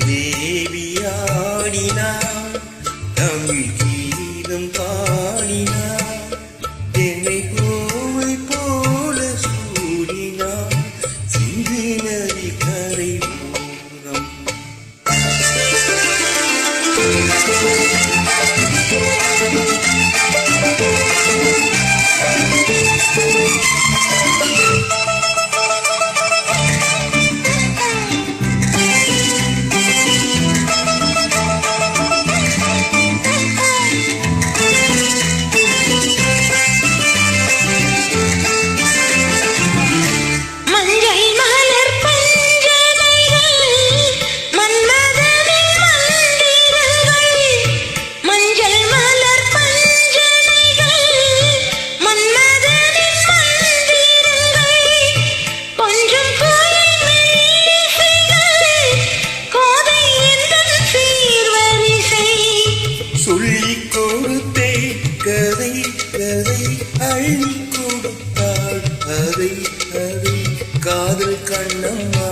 தேவியாடினார் தமிழ் கீதம் பாடினார் என்னை கோவை போல சூடினார் சிந்து நதி கரை ஓரம். சொல்லிக் கொடுத்தே கதை கதை அள்ளி கொடுத்தாள் அதை அதை காதல் கண்ணம்மா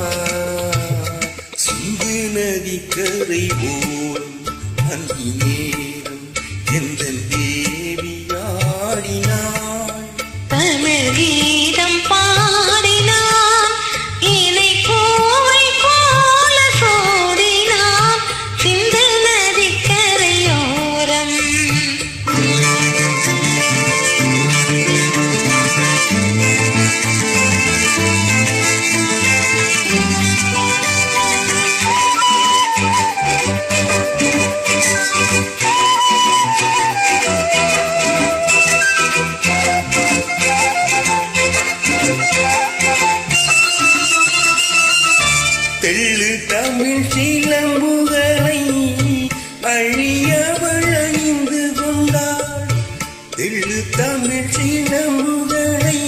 சிந்து நதி கரை ஓரம் அந்தி நேரம் எந்த தேவியாடினாள் தமிழ் கீதம் பாடினான் இணை கோவை போல சோடினான் சிந்து நதி கரையோரம். தெள்ளு தமிழ் சிலம்புகளை அழியவள் அணிந்து கொண்டாள் தெள்ளு தமிழ் சிலம்புகளை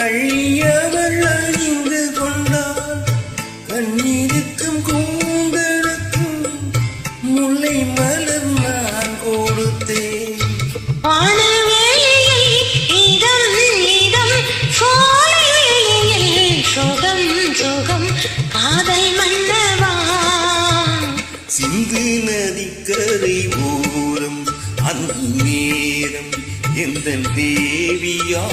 அழியவள் அணிந்து கொண்டாள் கண்ணீருக்கும் கூந்தலுக்கும் முல்லை மலர் நான் கொடுத்தேன் காதல் மன்னவா சிந்து நதி கரை ஓரம் அந்த நேரம் எந்த தேவியாடினார்